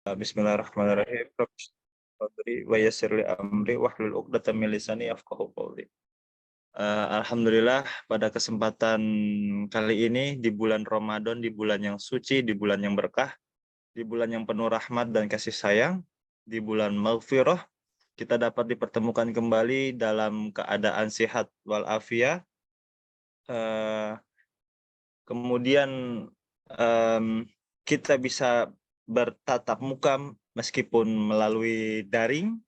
Bismillahirrahmanirrahim. Rabbi sadri wa yassir li amri wahlul 'uqdatam min lisani yafqahu qawli. Alhamdulillah pada kesempatan kali ini di bulan Ramadan, di bulan yang suci, di bulan yang berkah, di bulan yang penuh rahmat dan kasih sayang, di bulan maghfirah, kita dapat dipertemukan kembali dalam keadaan sehat walafiat. Kemudian kita bisa bertatap muka meskipun melalui daring.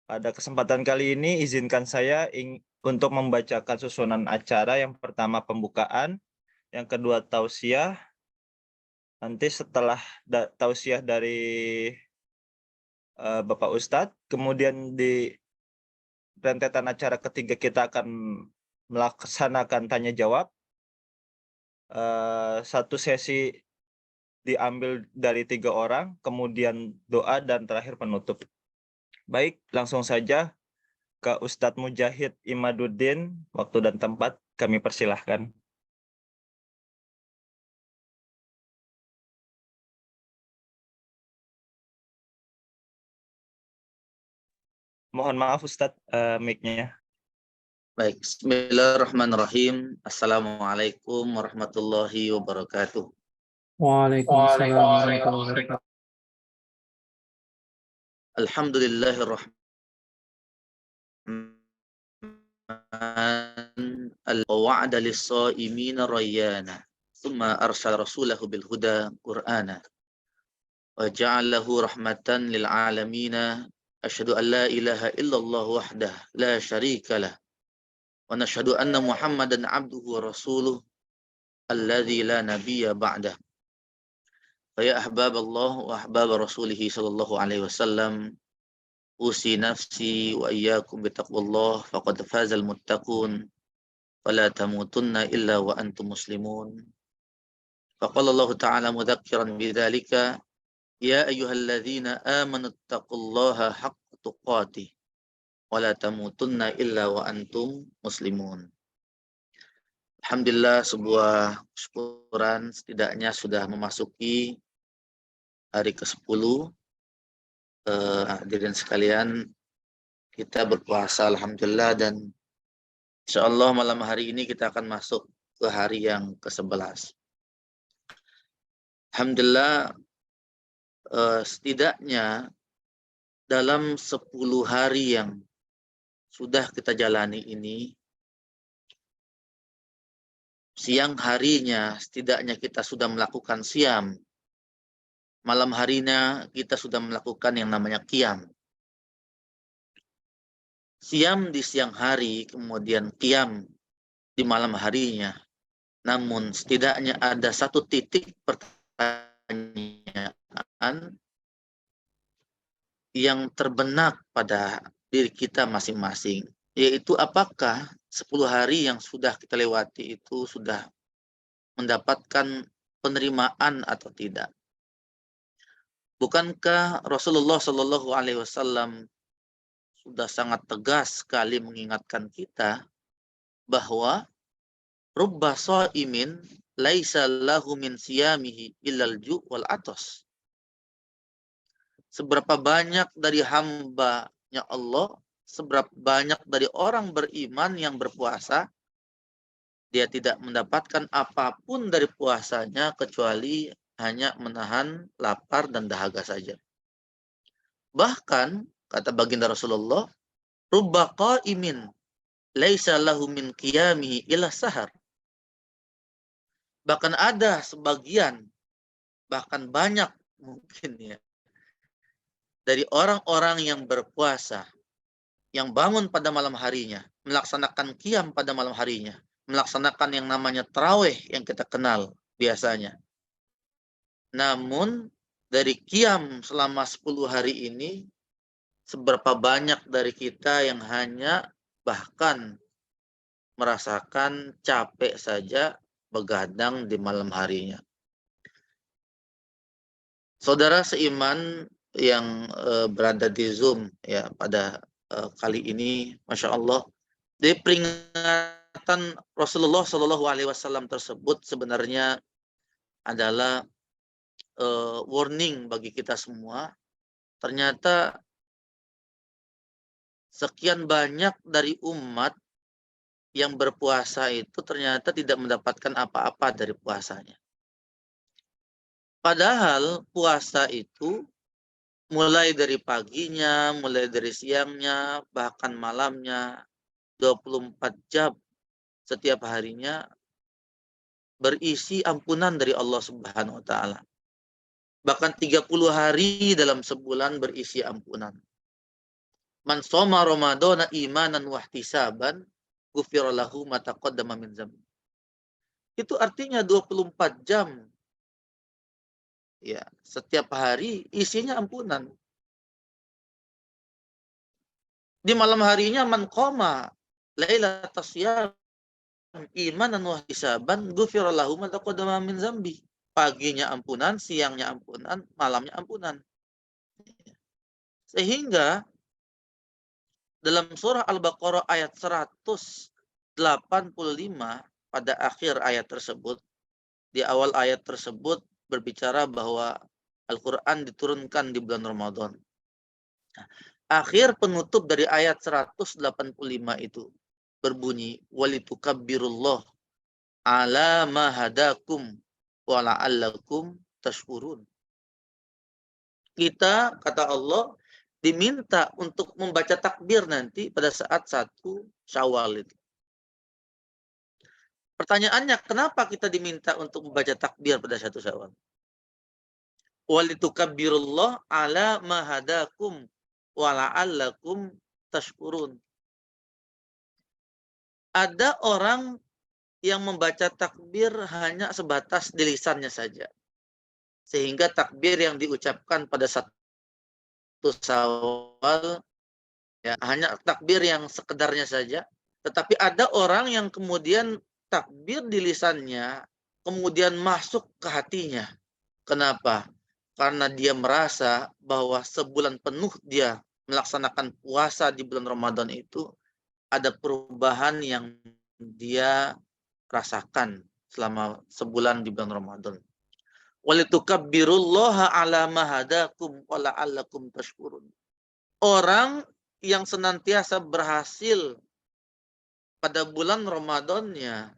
Pada kesempatan kali ini izinkan saya untuk membacakan susunan acara. Yang pertama pembukaan, yang kedua tausiah. Nanti setelah tausiah dari Bapak Ustadz, kemudian di rentetan acara ketiga kita akan melaksanakan tanya jawab. Satu sesi diambil dari 3 orang, kemudian doa dan terakhir penutup. Baik, langsung saja ke Ustadz Mujahid Imaduddin. Waktu dan tempat kami persilahkan. Mohon maaf Ustadz, mic-nya. Baik, bismillahirrahmanirrahim. Assalamualaikum warahmatullahi wabarakatuh. Waalaikumsalam warahmatullahi wabarakatuh. Alhamdulillahirrahman wa'ada lis-sha'imina rayyana thumma arsala rasulahu bil huda qur'ana wa ja'alahu rahmatan lil alamina asyhadu an la ilaha illallah wahdah la syarika lah wa nashhadu anna Muhammadan abduhu wa rasuluh alladzi la nabiyya ba'dah. Ya ahbab Allah wa ahbab Rasulih sallallahu alaihi wasallam, usi nafsi wa iyyakum bitaqwallah faqad fazal muttaqun fala tamutunna illa wa antum muslimun. Faqala Allah ta'ala mudzakiran bidzalika ya ayyuhalladzina amanu taqullaha haqqa tuqatih wa la tamutunna illa wa antum muslimun. Alhamdulillah, sebuah syukuran setidaknya sudah memasuki hari ke-10. Hadirin sekalian, kita berpuasa alhamdulillah, dan insyaallah malam hari ini kita akan masuk ke hari yang ke-11. Alhamdulillah, setidaknya dalam 10 hari yang sudah kita jalani ini, siang harinya setidaknya kita sudah melakukan siam, malam harinya kita sudah melakukan yang namanya qiyam. Siam di siang hari, kemudian qiyam di malam harinya. Namun setidaknya ada satu titik pertanyaan yang terbenak pada diri kita masing-masing, yaitu apakah 10 hari yang sudah kita lewati itu sudah mendapatkan penerimaan atau tidak. Bukankah Rasulullah Shallallahu Alaihi Wasallam sudah sangat tegas sekali mengingatkan kita bahwa rubba sha'imin laisa lahu min siyamihi illal ju' wal atos. Seberapa banyak dari hamba-Nya Allah, seberapa banyak dari orang beriman yang berpuasa, dia tidak mendapatkan apapun dari puasanya kecuali hanya menahan lapar dan dahaga saja. Bahkan kata baginda Rasulullah, rubba qa'imin laisa lahu min qiyamihi illa sahar. Bahkan ada sebagian, bahkan banyak mungkin ya, dari orang-orang yang berpuasa, yang bangun pada malam harinya, melaksanakan qiyam pada malam harinya, melaksanakan yang namanya tarawih yang kita kenal biasanya. Namun dari qiyam selama 10 hari ini, seberapa banyak dari kita yang hanya bahkan merasakan capek saja begadang di malam harinya. Saudara seiman yang berada di Zoom ya pada kali ini, Masya Allah, di peringatan Rasulullah Shallallahu Alaihi Wasallam tersebut sebenarnya adalah warning bagi kita semua. Ternyata sekian banyak dari umat yang berpuasa itu ternyata tidak mendapatkan apa-apa dari puasanya. Padahal puasa itu mulai dari paginya, mulai dari siangnya, bahkan malamnya, 24 jam setiap harinya berisi ampunan dari Allah Subhanahu wa taala. Bahkan 30 hari dalam sebulan berisi ampunan. Man shoma Ramadana imanan wahtisaban ghufira lahu ma taqaddama min dzambi. Itu artinya 24 jam. Ya, setiap hari isinya ampunan. Di malam harinya man qama lailatas syiyam imanan wahtisaban ghufira lahu ma taqaddama min dzambi. Paginya ampunan, siangnya ampunan, malamnya ampunan. Sehingga dalam surah Al-Baqarah ayat 185 pada akhir ayat tersebut, di awal ayat tersebut berbicara bahwa Al-Quran diturunkan di bulan Ramadan. Nah, akhir penutup dari ayat 185 itu berbunyi walitukabbirullah ala ma hadakum wa la'allakum tashkurun. Kita, kata Allah, diminta untuk membaca takbir nanti pada saat 1 Syawal itu. Pertanyaannya, kenapa kita diminta untuk membaca takbir pada 1 Syawal? Walitukabbirullah ala ma hadakum wa la'allakum tashkurun. Ada orang yang membaca takbir hanya sebatas di lisannya saja. Sehingga takbir yang diucapkan pada 1 Syawal ya, hanya takbir yang sekedarnya saja. Tetapi ada orang yang kemudian takbir di lisannya kemudian masuk ke hatinya. Kenapa? Karena dia merasa bahwa sebulan penuh dia melaksanakan puasa di bulan Ramadan itu ada perubahan yang dia rasakan selama sebulan di bulan Ramadan. Walitukabbirullaha ala ma hadakum wa la'allakum tashkurun. Orang yang senantiasa berhasil pada bulan Ramadannya,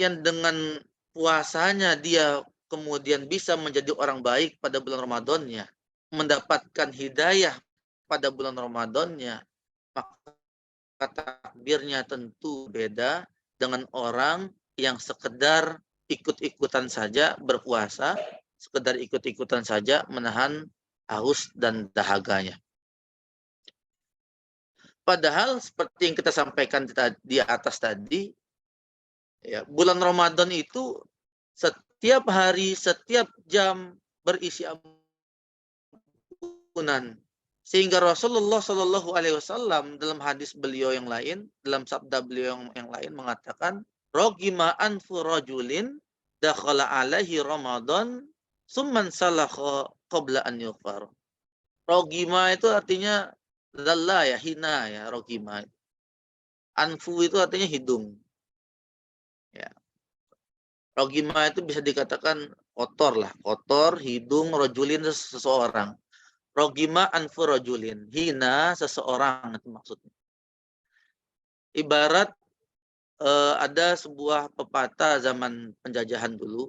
yang dengan puasanya dia kemudian bisa menjadi orang baik pada bulan Ramadannya, mendapatkan hidayah pada bulan Ramadannya, maka takbirnya tentu beda dengan orang yang sekedar ikut-ikutan saja berpuasa, sekedar ikut-ikutan saja menahan haus dan dahaganya. Padahal seperti yang kita sampaikan di atas tadi, ya, bulan Ramadan itu setiap hari, setiap jam berisi ampunan. Sehingga Rasulullah Shallallahu Alaihi Wasallam dalam hadis beliau yang lain, dalam sabda beliau yang lain mengatakan, Rogima anfu rajulin dakhala alaihi Ramadan summan salakha qabla an yughfar. Rogima itu artinya zalla ya, hina ya, rogima. Anfu itu artinya hidung. Ya. Rogima itu bisa dikatakan kotor lah, kotor hidung rajulin seseorang. Rogima anfu rajulin, hina seseorang itu maksudnya. Ibarat ada sebuah pepatah zaman penjajahan dulu,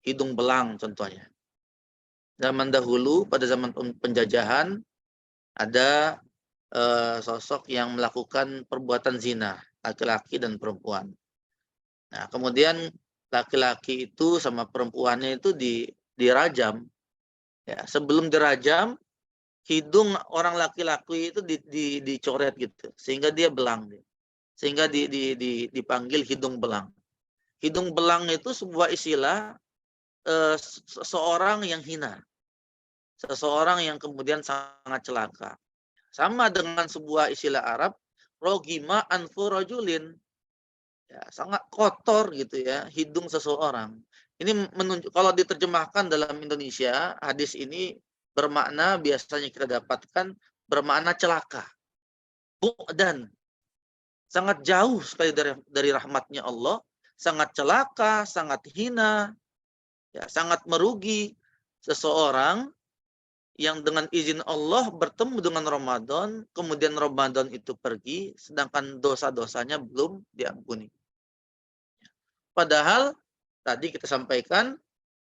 hidung belang contohnya. Zaman dahulu pada zaman penjajahan ada sosok yang melakukan perbuatan zina, laki-laki dan perempuan. Nah, kemudian laki-laki itu sama perempuannya itu dirajam. Ya, sebelum dirajam, hidung orang laki-laki itu dicoret gitu, sehingga dia belang. Sehingga dipanggil hidung belang. Hidung belang itu sebuah istilah seseorang yang hina. Seseorang yang kemudian sangat celaka. Sama dengan sebuah istilah Arab, rogima anfu rajulin. Ya, sangat kotor gitu ya, hidung seseorang. Ini menunjuk, kalau diterjemahkan dalam Indonesia, hadis ini bermakna biasanya kita dapatkan bermakna celaka. Bu'dan. Sangat jauh sekali dari rahmatnya Allah, sangat celaka, sangat hina, ya, sangat merugi. seseorang yang dengan izin Allah bertemu dengan Ramadan, kemudian Ramadan itu pergi, sedangkan dosa-dosanya belum diampuni. Padahal tadi kita sampaikan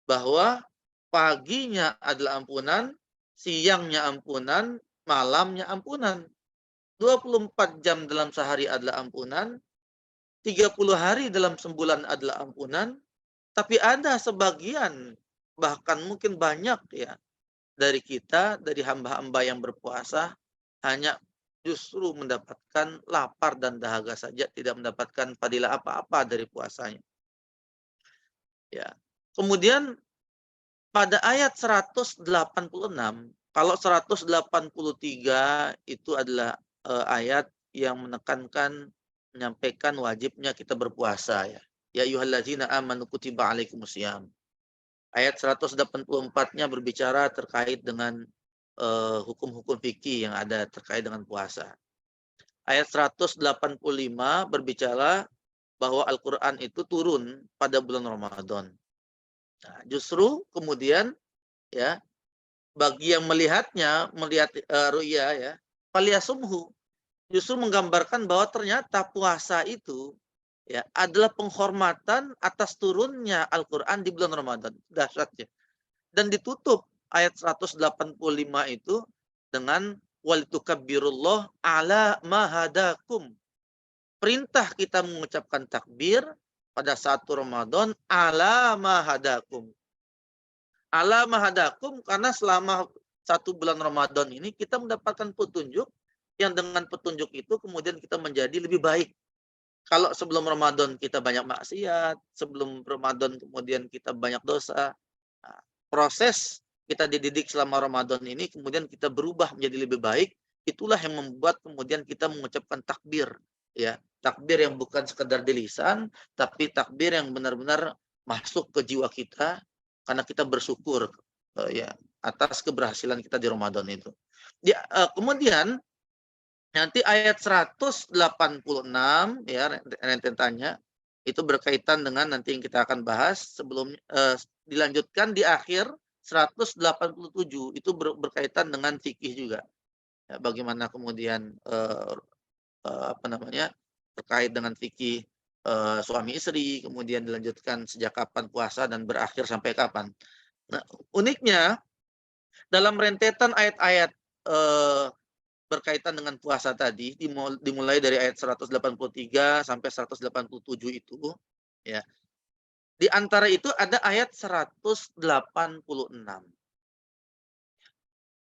bahwa paginya adalah ampunan, siangnya ampunan, malamnya ampunan. 24 jam dalam sehari adalah ampunan, 30 hari dalam sebulan adalah ampunan, tapi ada sebagian, bahkan mungkin banyak ya, dari kita, dari hamba-hamba yang berpuasa, hanya justru mendapatkan lapar dan dahaga saja, tidak mendapatkan fadilah apa-apa dari puasanya. Ya. Kemudian pada ayat 186, kalau 183 itu adalah ayat yang menekankan, menyampaikan wajibnya kita berpuasa ya. Ya ayyuhallazina amanu kutiba alaikumusiyam. Ayat 184-nya berbicara terkait dengan hukum-hukum fikih yang ada terkait dengan puasa. Ayat 185 berbicara bahwa Al-Quran itu turun pada bulan Ramadan. Nah, justru kemudian ya bagi yang melihatnya, melihat ru'ya ya, falyasumhu, justru menggambarkan bahwa ternyata puasa itu ya adalah penghormatan atas turunnya Al-Quran di bulan Ramadan. Dahsyatnya. Dan ditutup ayat 185 itu dengan walitukabbirullah ala mahadakum. Perintah kita mengucapkan takbir pada satu Ramadan ala mahadakum. Ala mahadakum karena selama satu bulan Ramadan ini kita mendapatkan petunjuk yang dengan petunjuk itu kemudian kita menjadi lebih baik. Kalau sebelum Ramadan kita banyak maksiat, sebelum Ramadan kemudian kita banyak dosa, nah, proses kita dididik selama Ramadan ini kemudian kita berubah menjadi lebih baik, itulah yang membuat kemudian kita mengucapkan takbir, ya, takbir yang bukan sekedar di lisan, tapi takbir yang benar-benar masuk ke jiwa kita karena kita bersyukur ya atas keberhasilan kita di Ramadan itu. Ya, kemudian nanti ayat 186 ya rentetannya itu berkaitan dengan nanti yang kita akan bahas sebelum dilanjutkan di akhir 187 itu berkaitan dengan fikih juga. Ya, bagaimana kemudian apa namanya terkait dengan fikih suami istri, kemudian dilanjutkan sejak kapan puasa dan berakhir sampai kapan. Nah, uniknya dalam rentetan ayat-ayat berkaitan dengan puasa tadi dimulai dari ayat 183 sampai 187 itu ya. Di antara itu ada ayat 186.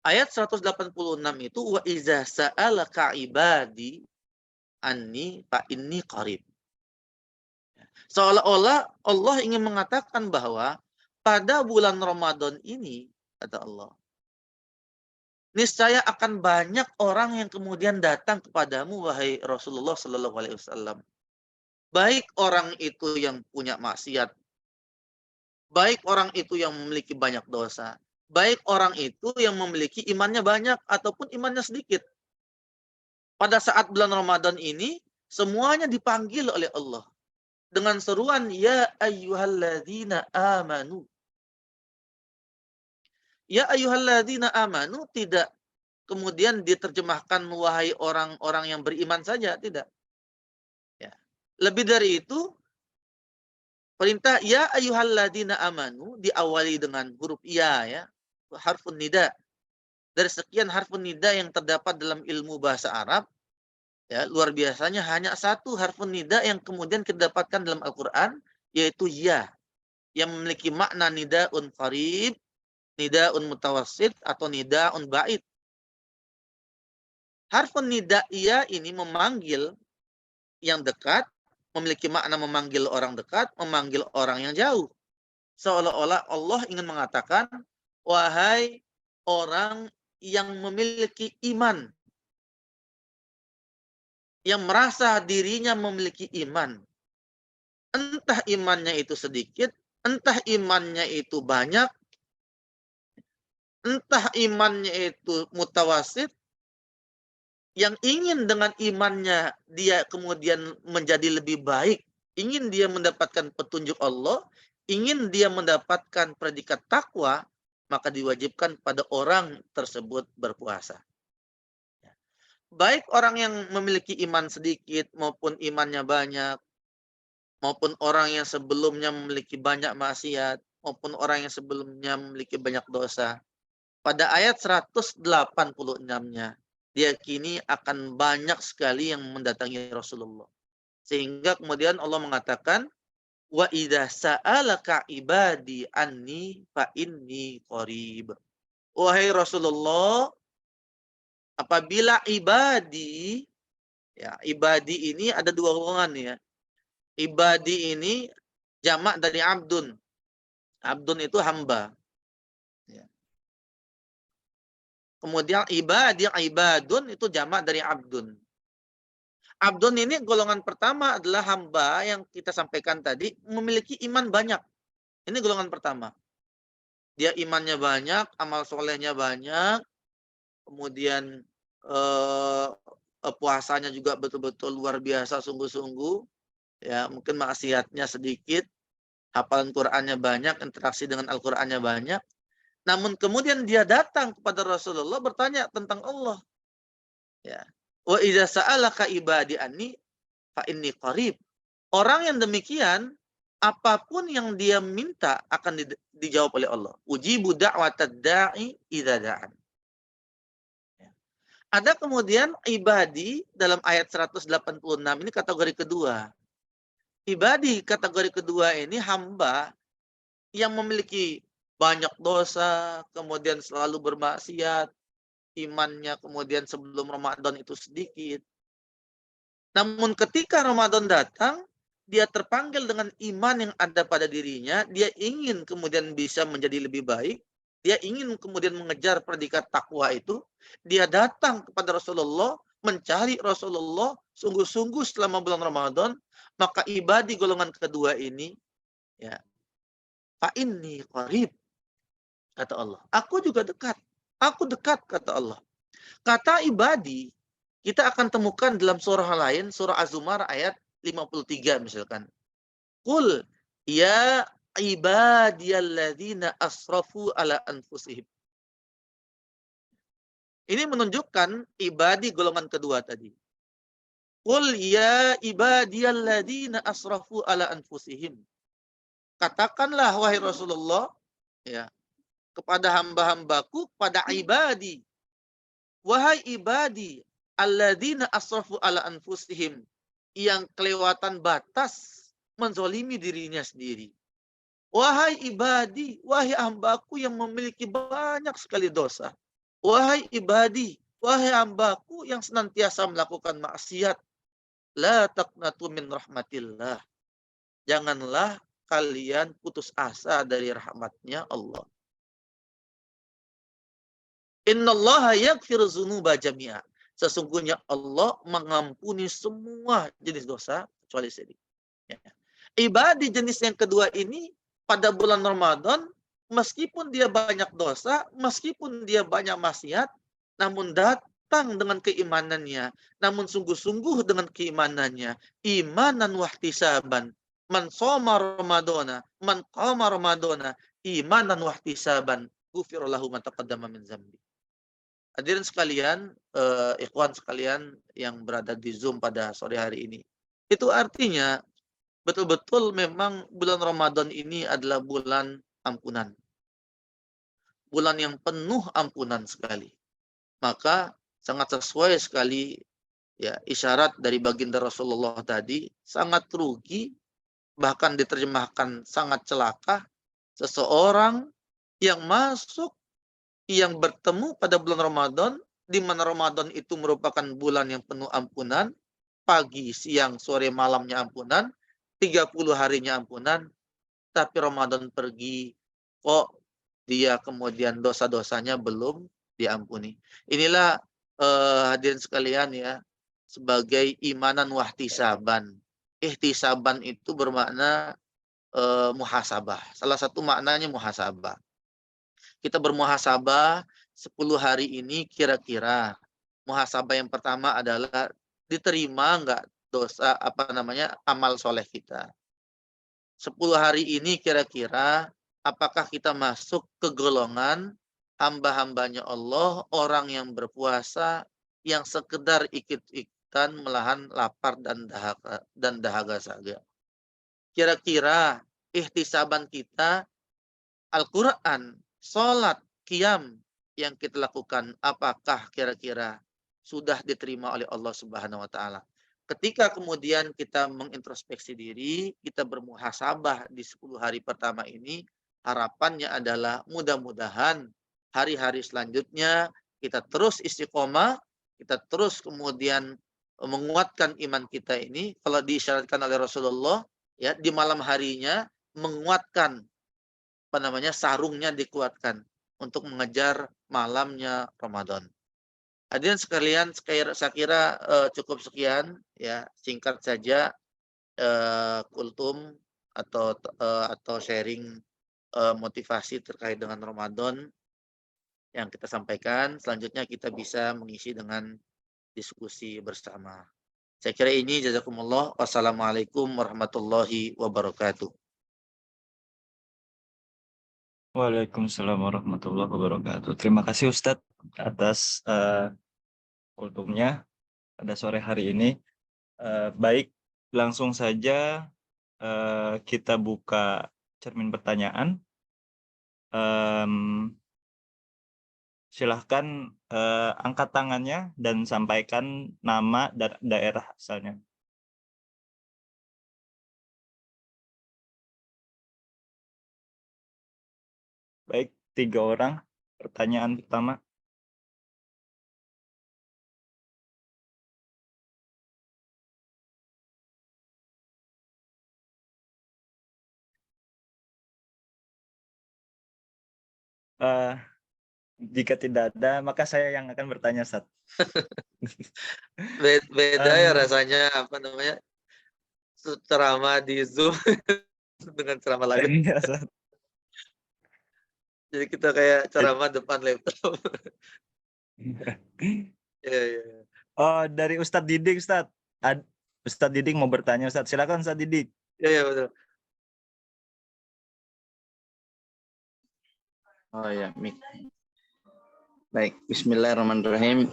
Ayat 186 itu wa iza sa'alaka ibadi anni fa inni qarib. Seolah-olah Allah ingin mengatakan bahwa pada bulan Ramadan ini kata Allah, niscaya akan banyak orang yang kemudian datang kepadamu wahai Rasulullah Shallallahu Alaihi Wasallam. Baik orang itu yang punya maksiat, baik orang itu yang memiliki banyak dosa, baik orang itu yang memiliki imannya banyak ataupun imannya sedikit. Pada saat bulan Ramadan ini semuanya dipanggil oleh Allah dengan seruan ya ayyuhalladzina amanu. Ya ayyuhalladzina amanu tidak kemudian diterjemahkan wahai orang-orang yang beriman saja, tidak. Ya. Lebih dari itu, perintah ya ayyuhalladzina amanu diawali dengan huruf ya, harfun nida. Dari sekian harfun nida yang terdapat dalam ilmu bahasa Arab, ya, luar biasanya hanya satu harfun nida yang kemudian kita dapatkan dalam Al-Qur'an, yaitu ya, yang memiliki makna nidaun qarib, nidaun mutawassit atau nidaun ba'id. Harfun nida iya ini memanggil yang dekat, memiliki makna memanggil orang dekat, memanggil orang yang jauh. Seolah-olah Allah ingin mengatakan, wahai orang yang memiliki iman, yang merasa dirinya memiliki iman. Entah imannya itu sedikit, entah imannya itu banyak, entah imannya itu mutawasit, yang ingin dengan imannya dia kemudian menjadi lebih baik, ingin dia mendapatkan petunjuk Allah, ingin dia mendapatkan predikat takwa, maka diwajibkan pada orang tersebut berpuasa. Baik orang yang memiliki iman sedikit maupun imannya banyak, maupun orang yang sebelumnya memiliki banyak maksiat, maupun orang yang sebelumnya memiliki banyak dosa. Pada ayat 186-nya, diyakini akan banyak sekali yang mendatangi Rasulullah. Sehingga kemudian Allah mengatakan, wa idza sa'alaka ibadi anni fa inni qarib. Wahai Rasulullah, apabila ibadi, ya, ibadi ini ada dua golongan ya. Ibadi ini jamak dari abdun. Abdun itu hamba. Ya. Kemudian ibadun itu jamak dari abdun. Abdun ini golongan pertama adalah hamba yang kita sampaikan tadi memiliki iman banyak. Ini golongan pertama. Dia imannya banyak, amal solehnya banyak, kemudian puasanya juga betul-betul luar biasa sungguh-sungguh. Ya, mungkin maksiatnya sedikit, hafalan Qur'annya banyak, interaksi dengan Al-Qur'annya banyak. Namun kemudian dia datang kepada Rasulullah bertanya tentang Allah. Ya. Wa idza sa'alaka ibadi anni fa inni qarib. Orang yang demikian, apapun yang dia minta akan dijawab oleh Allah. Ujibu da'watad da'i idza da'an. Ada kemudian ibadi dalam ayat 186 ini kategori kedua. Ibadi kategori kedua ini hamba yang memiliki banyak dosa, kemudian selalu bermaksiat, imannya kemudian sebelum Ramadan itu sedikit. Namun ketika Ramadan datang, dia terpanggil dengan iman yang ada pada dirinya, dia ingin kemudian bisa menjadi lebih baik, dia ingin kemudian mengejar predikat takwa itu, dia datang kepada Rasulullah, mencari Rasulullah sungguh-sungguh selama bulan Ramadan, maka ibadi golongan kedua ini, ya, fa inni qarib, kata Allah. Aku juga dekat. Aku dekat, kata Allah. Kata ibadi, kita akan temukan dalam surah lain, surah Az-Zumar ayat 53 misalkan. Qul ya ibadiyalladzina asrafu ala anfusihim. Ini menunjukkan ibadi golongan kedua tadi. Qul ya ibadiyalladzina asrafu ala anfusihim. Katakanlah wahai Rasulullah, ya, kepada hamba-hambaku, pada ibadi. Wahai ibadi, alladzina asrafu ala anfusihim, yang kelewatan batas menzolimi dirinya sendiri. Wahai ibadi, wahai hambaku yang memiliki banyak sekali dosa. Wahai ibadi, wahai hambaku yang senantiasa melakukan maksiat. La taqnatu min rahmatillah. Janganlah kalian putus asa dari rahmatnya Allah. Innallaha yaghfiru dzunuba jami'a. Sesungguhnya Allah mengampuni semua jenis dosa kecuali syirik. Ya. Ibadi jenis yang kedua ini pada bulan Ramadan, meskipun dia banyak dosa, meskipun dia banyak maksiat, namun datang dengan keimanannya, namun sungguh-sungguh dengan keimanannya, imanan wahtisaban, man shoma ramadana, man qama ramadana, imanan wahtisaban, ghufira lahu ma taqaddama min dzambi. Hadirin sekalian, ikhwan sekalian yang berada di Zoom pada sore hari ini. Itu artinya betul-betul memang bulan Ramadan ini adalah bulan ampunan. Bulan yang penuh ampunan sekali. Maka sangat sesuai sekali ya isyarat dari baginda Rasulullah tadi, sangat rugi, bahkan diterjemahkan sangat celaka seseorang yang masuk, yang bertemu pada bulan Ramadan, di mana Ramadan itu merupakan bulan yang penuh ampunan, pagi, siang, sore, malamnya ampunan, 30 harinya ampunan, tapi Ramadan pergi, kok dia kemudian dosa-dosanya belum diampuni. Inilah hadirin sekalian ya, sebagai imanan wahtisaban. Ihtisaban itu bermakna muhasabah. Salah satu maknanya muhasabah. Kita bermuhasabah 10 hari ini kira-kira. Muhasabah yang pertama adalah diterima enggak dosa amal soleh kita. 10 hari ini kira-kira apakah kita masuk ke golongan hamba-hambanya Allah, orang yang berpuasa, yang sekedar ikut-ikutan melahan lapar dan dahaga saja. Kira-kira ihtisaban kita, Al-Quran, sholat, qiyam yang kita lakukan, apakah kira-kira sudah diterima oleh Allah Subhanahu wa Ta'ala? Ketika kemudian kita mengintrospeksi diri, kita bermuhasabah di 10 hari pertama ini, harapannya adalah mudah-mudahan hari-hari selanjutnya kita terus istiqomah, kita terus kemudian menguatkan iman kita ini. Kalau diisyaratkan oleh Rasulullah, ya di malam harinya menguatkan sarungnya dikuatkan untuk mengejar malamnya Ramadan. Hadirin sekalian, saya kira cukup sekian ya, singkat saja kultum atau sharing motivasi terkait dengan Ramadan yang kita sampaikan. Selanjutnya kita bisa mengisi dengan diskusi bersama. Saya kira ini, jazakumullah. Wassalamualaikum warahmatullahi wabarakatuh. Waalaikumsalam warahmatullahi wabarakatuh. Terima kasih Ustadz atas kultumnya pada sore hari ini. Baik, langsung saja kita buka cermin pertanyaan. Silahkan angkat tangannya dan sampaikan nama dan daerah asalnya. Baik, 3 orang. Pertanyaan pertama. Jika tidak ada, maka saya yang akan bertanya, Ustaz. Beda ya rasanya ceramah di Zoom dengan ceramah live. Iya, Ustaz. Jadi kita kayak ceramah depan laptop. Ya. Oh, dari Ustadz Didik, Ustadz. Ustadz Didik mau bertanya, Ustadz. Silakan, Ustadz Didik. Ya, betul. Oh ya, mik. Baik, bismillahirrahmanirrahim.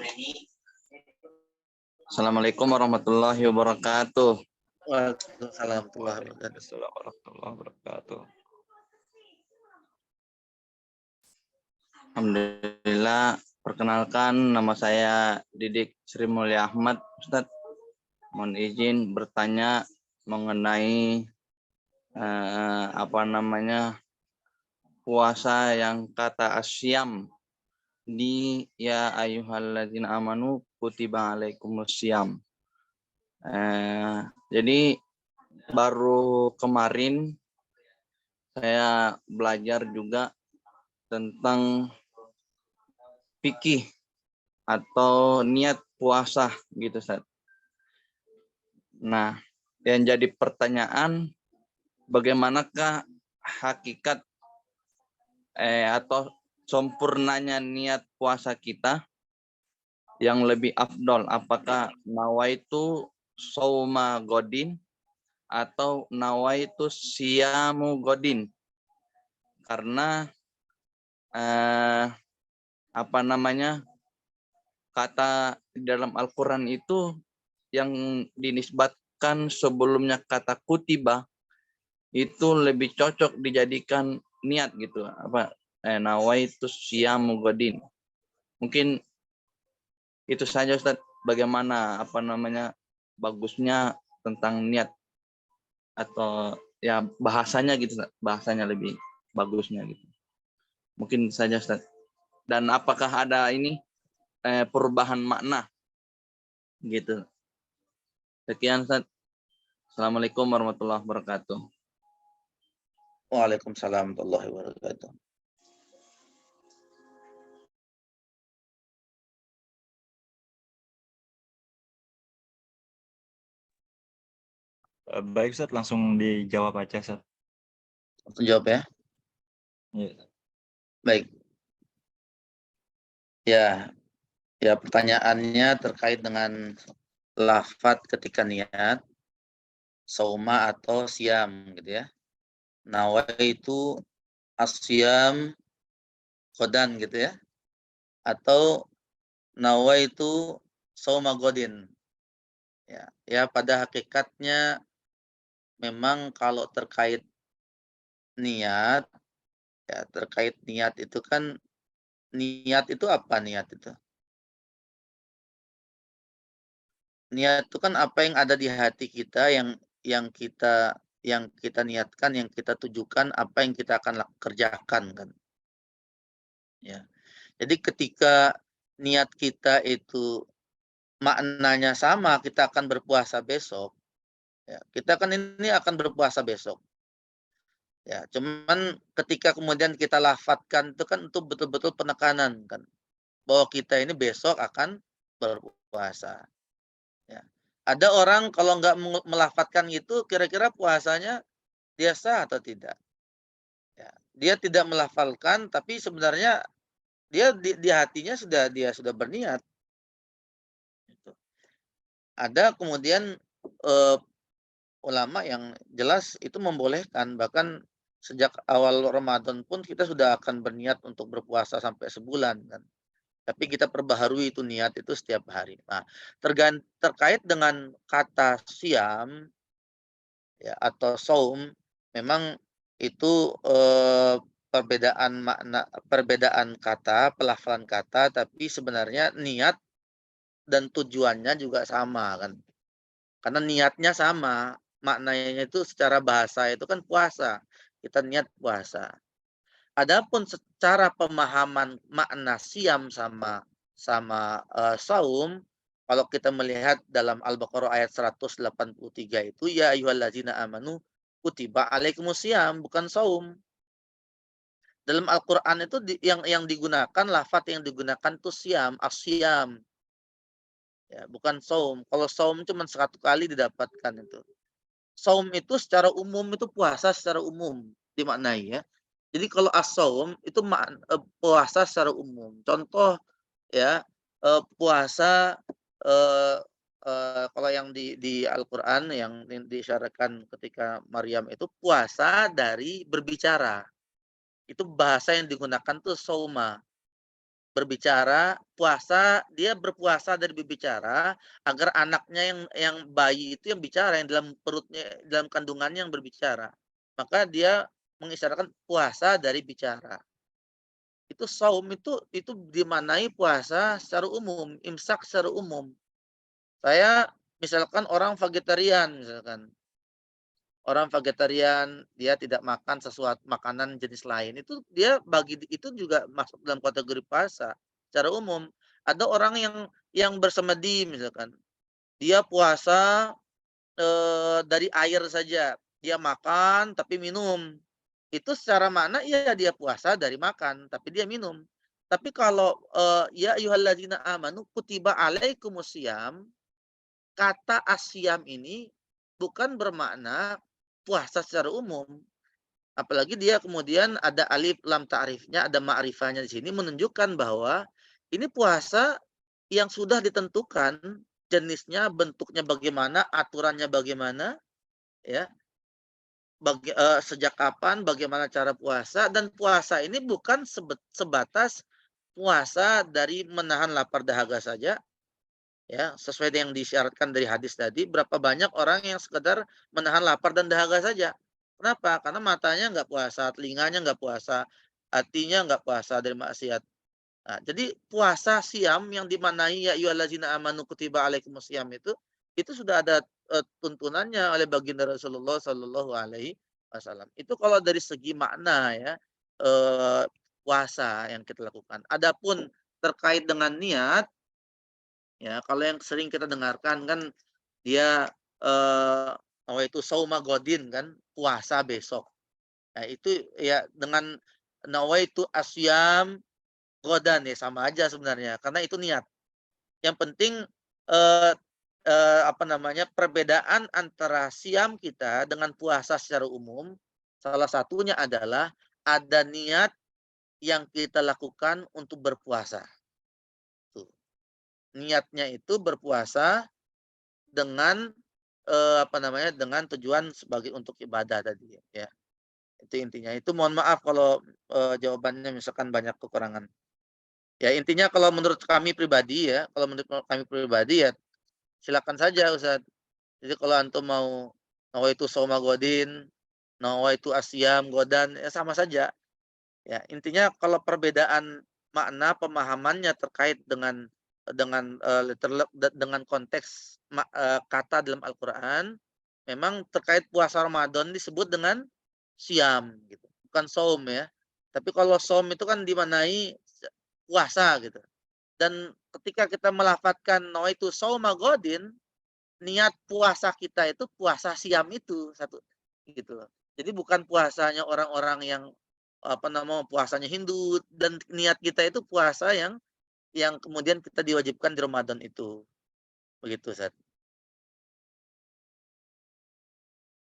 Assalamualaikum warahmatullahi wabarakatuh. Waalaikumsalam warahmatullahi wabarakatuh. Alhamdulillah, perkenalkan nama saya Didik Sri Mulia Ahmad, Ustadz. Mohon izin bertanya mengenai puasa yang kata asyam di ya ayyuhalladzina amanu kutiba alaikumussyam. Jadi baru kemarin saya belajar juga tentang fikih atau niat puasa gitu, Ustaz. Nah, yang jadi pertanyaan, bagaimanakah hakikat atau sempurnanya niat puasa kita yang lebih afdol? Apakah nawaitu shauma godin atau nawaitu siyamu godin? Karena kata di dalam Al-Quran itu yang dinisbatkan sebelumnya kata kutiba itu lebih cocok dijadikan niat gitu, nawaitu siyamu godin. Mungkin itu saja, Ustaz. Bagaimana bagusnya tentang niat atau ya bahasanya gitu, Ustaz. Bahasanya lebih bagusnya gitu. Mungkin saja, Ustaz. Dan apakah ada ini perubahan makna gitu. Sekian, Ustaz. Assalamualaikum warahmatullahi wabarakatuh. Waalaikumsalam warahmatullahi wabarakatuh. Baik, Ustaz, langsung dijawab aja, Ustaz. Langsung jawab ya. Ya. Baik. Ya, pertanyaannya terkait dengan lafadz ketika niat sauma atau siam gitu ya. Nawaitu asyam qodan gitu ya, atau nawaitu sauma godin. Ya, pada hakikatnya memang kalau terkait niat, ya terkait niat itu kan, niat itu apa niat itu? Niat itu kan apa yang ada di hati kita, yang kita niatkan, yang kita tujukan, apa yang kita akan kerjakan kan. Ya. Jadi ketika niat kita itu maknanya sama, kita akan berpuasa besok. Ya, kita kan ini akan berpuasa besok. Ya, cuman ketika kemudian kita lafadzkan itu kan untuk betul-betul penekanan kan, bahwa kita ini besok akan berpuasa. Ya. Ada orang kalau nggak melafadzkan itu, kira-kira puasanya dia sah atau tidak? Ya. Dia tidak melafalkan, tapi sebenarnya dia di hatinya dia sudah berniat. Gitu. Ada kemudian ulama yang jelas itu membolehkan, bahkan sejak awal Ramadan pun kita sudah akan berniat untuk berpuasa sampai sebulan kan. Tapi kita perbaharui itu niat itu setiap hari. Nah, terkait dengan kata siam ya atau saum, memang itu perbedaan makna, perbedaan kata, pelafalan kata, tapi sebenarnya niat dan tujuannya juga sama kan. Karena niatnya sama, maknanya itu secara bahasa itu kan puasa. Kita niat puasa. Adapun secara pemahaman makna siam sama saum, kalau kita melihat dalam Al-Baqarah ayat 183 itu, ya ayyuhallazina amanu kutiba alaikumusiyam, bukan saum. Dalam Al-Qur'an itu yang digunakan, lafaz yang digunakan itu siam, asyam. Ya, bukan saum. Kalau saum cuma satu kali didapatkan itu. Saum itu secara umum itu puasa secara umum dimaknai ya. Jadi kalau as-saum itu puasa secara umum. Contoh ya, puasa eh, kalau yang di Al-Qur'an yang disyaratkan ketika Maryam itu puasa dari berbicara. Itu bahasa yang digunakan tuh sauma. Berbicara, puasa, dia berpuasa dari berbicara agar anaknya yang bayi itu yang bicara, yang dalam perutnya, dalam kandungannya yang berbicara. Maka dia mengisyaratkan puasa dari bicara. Itu saum itu dimanai puasa secara umum, imsak secara umum. Saya misalkan orang vegetarian misalkan. Orang vegetarian, dia tidak makan sesuatu makanan jenis lain, itu dia bagi itu juga masuk dalam kategori puasa secara umum. Ada orang yang bersemedi misalkan, dia puasa dari air saja, dia makan tapi minum. Itu secara makna iya dia puasa dari makan, tapi dia minum. Tapi kalau ya ayyuhalladzina amanu kutiba alaikumusiyam, kata asyam ini bukan bermakna puasa secara umum. Apalagi dia kemudian ada alif lam ta'rifnya, ada ma'rifahnya di sini menunjukkan bahwa ini puasa yang sudah ditentukan jenisnya, bentuknya bagaimana, aturannya bagaimana, ya. Sejak kapan, bagaimana cara puasa, dan puasa ini bukan sebatas puasa dari menahan lapar dahaga saja, ya, sesuai dengan yang disyaratkan dari hadis tadi. Berapa banyak orang yang sekedar menahan lapar dan dahaga saja. Kenapa? Karena matanya nggak puasa, telinganya nggak puasa, hatinya nggak puasa dari maksiat. Nah, jadi puasa siam yang dimanai ya ayyuhallazina amanu kutiba alaikumusiyam itu sudah ada tuntunannya oleh baginda Rasulullah Shallallahu alaihi wasallam. Itu kalau dari segi makna ya, puasa yang kita lakukan. Adapun terkait dengan niat, ya, kalau yang sering kita dengarkan kan dia itu sauma godin kan, puasa besok. Nah, itu ya dengan nawaitu asyam godan ya sama aja sebenarnya karena itu niat. Yang penting eh, apa namanya, perbedaan antara siam kita dengan puasa secara umum, salah satunya adalah ada niat yang kita lakukan untuk berpuasa. Tuh. Niatnya itu berpuasa dengan apa namanya, dengan tujuan sebagai untuk ibadah tadi ya. Itu intinya. Itu mohon maaf kalau jawabannya misalkan banyak kekurangan. Ya intinya kalau menurut kami pribadi ya, kalau menurut kami pribadi ya silakan saja Ustaz. Jadi kalau antum mau nawaitu shauma godin, nawaitu asyam godan, ya sama saja. Ya, intinya kalau perbedaan makna pemahamannya terkait dengan konteks kata dalam Al-Qur'an, memang terkait puasa Ramadan disebut dengan siam gitu, bukan saum ya. Tapi kalau saum itu kan dimaknai puasa gitu. Dan ketika kita melafadzkan nawaitu shauma godin, niat puasa kita itu puasa siam itu satu gitu loh. Jadi bukan puasanya orang-orang yang puasanya Hindu dan niat kita itu puasa yang kemudian kita diwajibkan di Ramadan itu. Begitu Ustaz.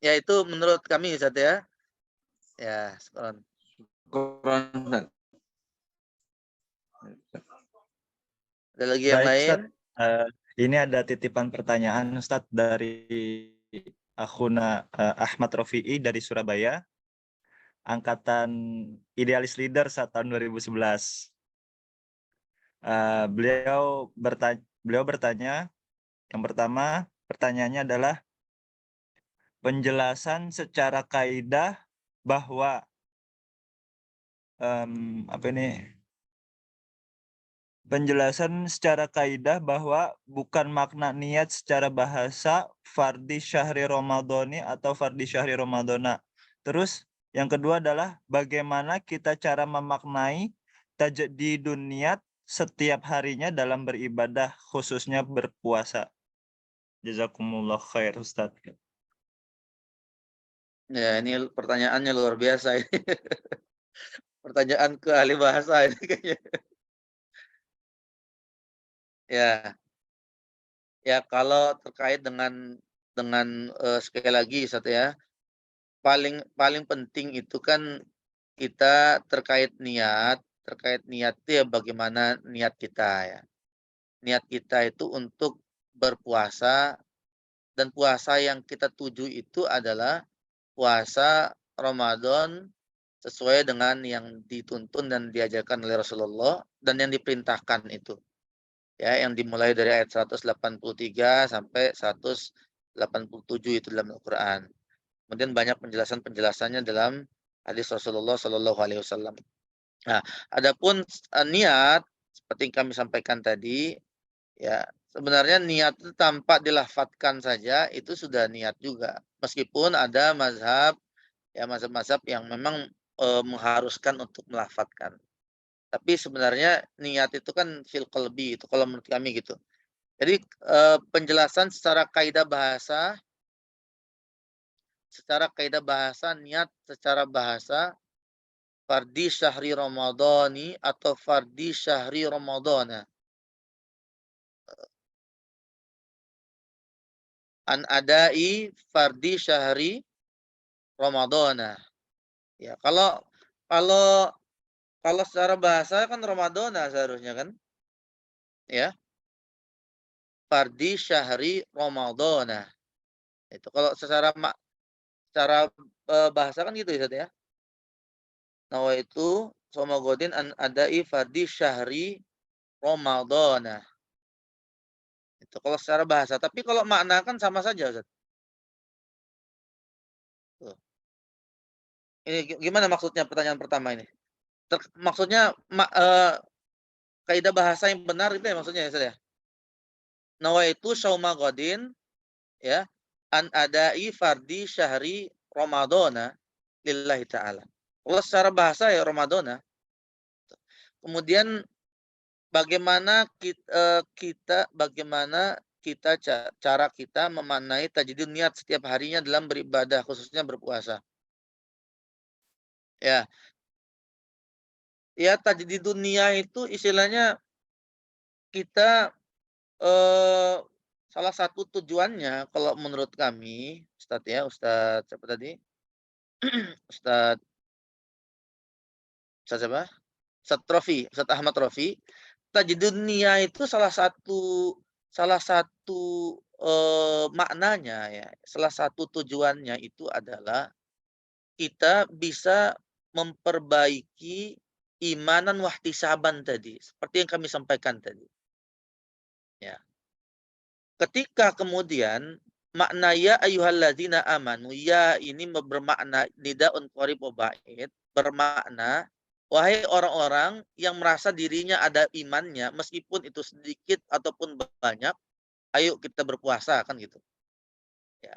Ya itu menurut kami Ustaz ya. Ya, sekarang. Quran, Ustaz. Ada lagi yang Baik, lain? Ustadz. Ini ada titipan pertanyaan Ustadz dari Akhuna Ahmad Rofi'i dari Surabaya, angkatan Idealis Leader saat tahun 2011. Beliau bertanya, yang pertama pertanyaannya adalah penjelasan secara kaidah bahwa penjelasan secara kaidah bahwa bukan makna niat secara bahasa fardhi syahri Ramadhani atau fardhi syahri Ramadhana. Terus yang kedua adalah bagaimana kita cara memaknai tajdidun niat setiap harinya dalam beribadah, khususnya berpuasa. Jazakumullah khair Ustaz. Ya, ini pertanyaannya luar biasa ini. Pertanyaan ke ahli bahasa ini kayaknya. Ya. Ya, kalau terkait sekali lagi Ustaz ya, paling paling penting itu kan kita terkait niat itu ya bagaimana niat kita ya. Niat kita itu untuk berpuasa dan puasa yang kita tuju itu adalah puasa Ramadan sesuai dengan yang dituntun dan diajarkan oleh Rasulullah dan yang diperintahkan itu. Ya, yang dimulai dari ayat 183 sampai 187 itu dalam Al-Qur'an. Kemudian banyak penjelasan-penjelasannya dalam hadis Rasulullah Shallallahu alaihi wasallam. Nah, adapun niat seperti yang kami sampaikan tadi, ya, sebenarnya niat itu tanpa dilafadzkan saja itu sudah niat juga. Meskipun ada mazhab yang memang mengharuskan untuk melafadzkan. Tapi sebenarnya niat itu kan fil qalbi itu kalau menurut kami gitu. Jadi penjelasan secara kaidah bahasa niat secara bahasa fardhi syahri ramadhani atau fardhi syahri ramadhana. An adai fardhi syahri ramadhana. Ya, kalau secara bahasa kan ramadhana seharusnya kan? Ya. Fardhi syahri ramadhana. Itu kalau secara bahasa kan gitu ya. Nawaitu shauma godin an adai fardhi syahri ramadhana. Itu kalau secara bahasa, tapi kalau makna kan sama saja, Ustaz. Tuh. Ini gimana maksudnya pertanyaan pertama ini? Maksudnya kaidah bahasa yang benar itu ya maksudnya ya, Ustaz ya. Nawaitu shauma godin ya an adai fardhi syahri ramadhana lillahi ta'ala. Kalau secara bahasa ya ramadhana. Kemudian bagaimana cara kita memaknai tajdidun niat setiap harinya dalam beribadah khususnya berpuasa. Ya. Ya tajdidun niat itu istilahnya kita salah satu tujuannya kalau menurut kami Ustadz siapa tadi? Ustadz siapa? Ustadz Ahmad Rofi. Tajdidun niat itu salah satu maknanya ya, salah satu tujuannya itu adalah kita bisa memperbaiki imanan wahtisaban tadi, seperti yang kami sampaikan tadi. Ya. Ketika kemudian makna ya ayyuhalladzina amanu, ya ini bermakna nidaun qarib wa ba'id, bermakna wahai orang-orang yang merasa dirinya ada imannya meskipun itu sedikit ataupun banyak, ayo kita berpuasa kan gitu. Ya.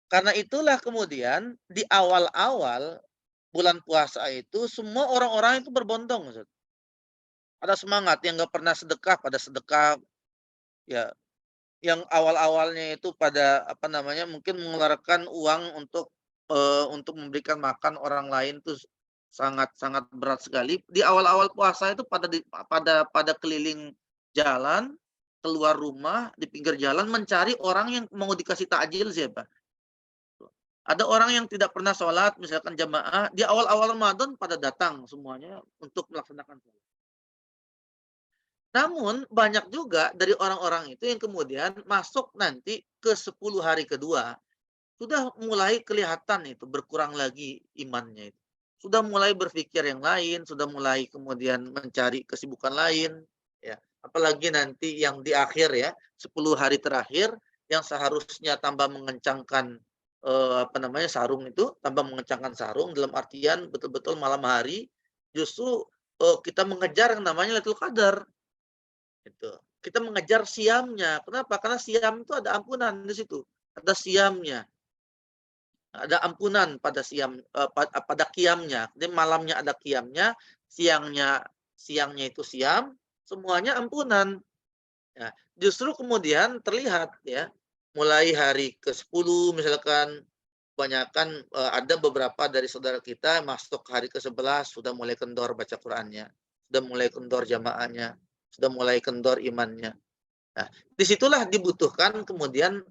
Karena itulah kemudian di awal-awal bulan puasa itu semua orang-orang itu berbondong, Ustaz. Ada semangat yang nggak pernah sedekah pada sedekah, ya. Yang awal-awalnya itu pada apa namanya mungkin mengeluarkan uang untuk memberikan makan orang lain tuh sangat-sangat berat sekali. Di awal-awal puasa itu pada keliling jalan, keluar rumah, di pinggir jalan mencari orang yang mau dikasih takjil siapa. Ada orang yang tidak pernah sholat, misalkan jamaah, di awal-awal Ramadan pada datang semuanya untuk melaksanakan sholat. Namun banyak juga dari orang-orang itu yang kemudian masuk nanti ke 10 hari kedua, sudah mulai kelihatan itu berkurang lagi imannya itu. Sudah mulai berpikir yang lain, sudah mulai kemudian mencari kesibukan lain, ya. Apalagi nanti yang di akhir ya, 10 hari terakhir yang seharusnya tambah mengencangkan sarung itu, tambah mengencangkan sarung dalam artian betul-betul malam hari justru kita mengejar yang namanya Lailatul Qadar. Gitu. Kita mengejar siamnya. Kenapa? Karena siam itu ada ampunan di situ. Ada siamnya. Ada ampunan pada pada qiyamnya. Jadi malamnya ada qiyamnya, siangnya itu siam, semuanya ampunan. Ya, justru kemudian terlihat ya, mulai hari ke-10 misalkan kebanyakan ada beberapa dari saudara kita masuk hari ke-11 sudah mulai kendor baca Qur'annya, sudah mulai kendor jamaahnya, sudah mulai kendor imannya. Nah, disitulah dibutuhkan kemudian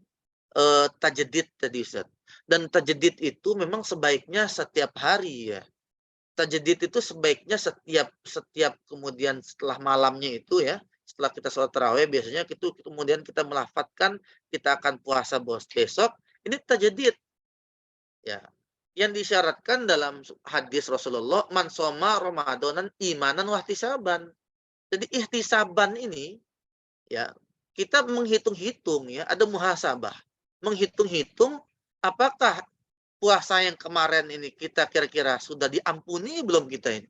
tajdid tadi Ustaz. Dan tajdid itu memang sebaiknya setiap hari ya. Tajdid itu sebaiknya setiap kemudian setelah malamnya itu ya, setelah kita sholat tarawih biasanya itu kemudian kita melafadzkan kita akan puasa besok, ini tajdid ya. Yang disyaratkan dalam hadis Rasulullah, man shoma ramadanan imanan wahtisaban. Jadi ihtisaban ini ya, kita menghitung-hitung ya, ada muhasabah. Menghitung-hitung apakah puasa yang kemarin ini kita kira-kira sudah diampuni belum kita ini?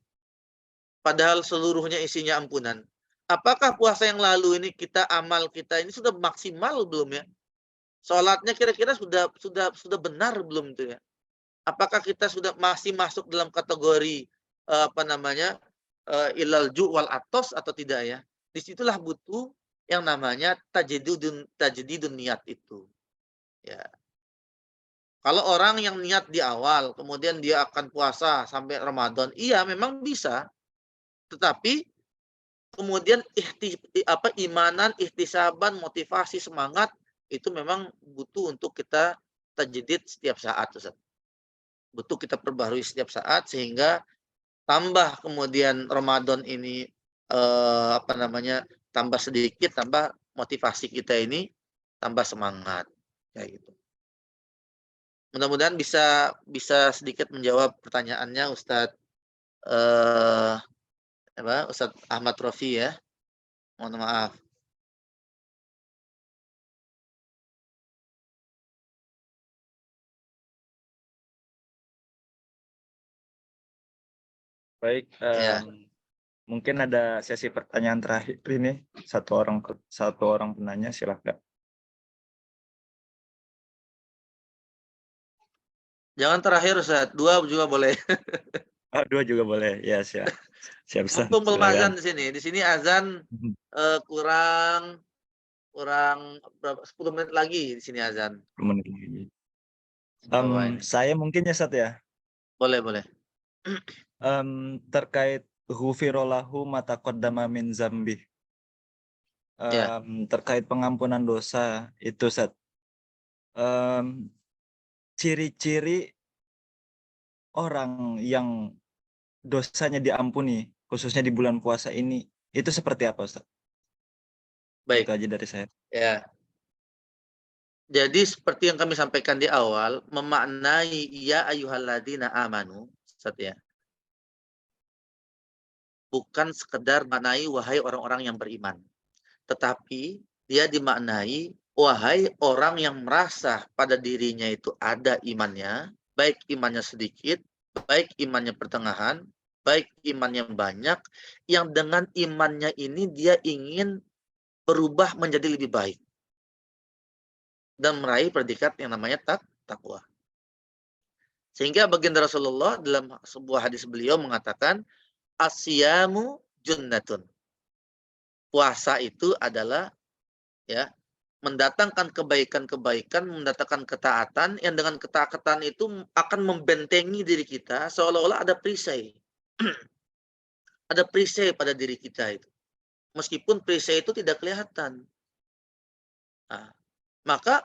Padahal seluruhnya isinya ampunan. Apakah puasa yang lalu ini amal kita ini sudah maksimal belum ya? Sholatnya kira-kira sudah benar belum itu ya? Apakah kita sudah masih masuk dalam kategori ilal ju' wal atos atau tidak ya? Disitulah butuh yang namanya tajdidun niat itu. Ya. Kalau orang yang niat di awal, kemudian dia akan puasa sampai Ramadan, iya memang bisa. Tetapi kemudian imanan, ihtisaban, motivasi, semangat itu memang butuh untuk kita tajdid setiap saat, Ustaz. Butuh kita perbaharui setiap saat sehingga tambah kemudian Ramadan ini tambah sedikit, tambah motivasi kita ini tambah semangat kayak gitu. Mudah-mudahan bisa sedikit menjawab pertanyaannya Ustadz Ustadz Ahmad Rofi ya. Mohon maaf. Baik, Ya. mungkin ada sesi pertanyaan terakhir ini. Satu orang penanya, silakan. Jangan terakhir Ustadz, 2 juga boleh. Dua juga boleh. Ya, siap. Siap, Ustaz. Mumpung belum azan Silakan. di sini. Di sini azan kurang berapa 10 menit lagi di sini azan. 10 menit lagi. Bawah ini. Saya mungkin ya, Ustaz ya. Boleh. Terkait ghufirallahu ma taqaddama min dzambi. Ya. Terkait pengampunan dosa itu, Ustaz. Ciri-ciri orang yang dosanya diampuni, khususnya di bulan puasa ini, itu seperti apa, Ustaz? Baik. Itu aja dari saya. Ya. Jadi seperti yang kami sampaikan di awal, memaknai ya ayyuhalladzina amanu, Ustaz ya. Bukan sekedar maknai wahai orang-orang yang beriman. Tetapi dia dimaknai wahai orang yang merasa pada dirinya itu ada imannya, baik imannya sedikit, baik imannya pertengahan, baik imannya banyak, yang dengan imannya ini dia ingin berubah menjadi lebih baik dan meraih predikat yang namanya takwa. Sehingga baginda Rasulullah dalam sebuah hadis beliau mengatakan, asyamu junnatun. Puasa itu adalah ya mendatangkan kebaikan-kebaikan, mendatangkan ketaatan yang dengan ketaatan itu akan membentengi diri kita seolah-olah ada perisai. Ada perisai pada diri kita itu. Meskipun perisai itu tidak kelihatan. Nah, maka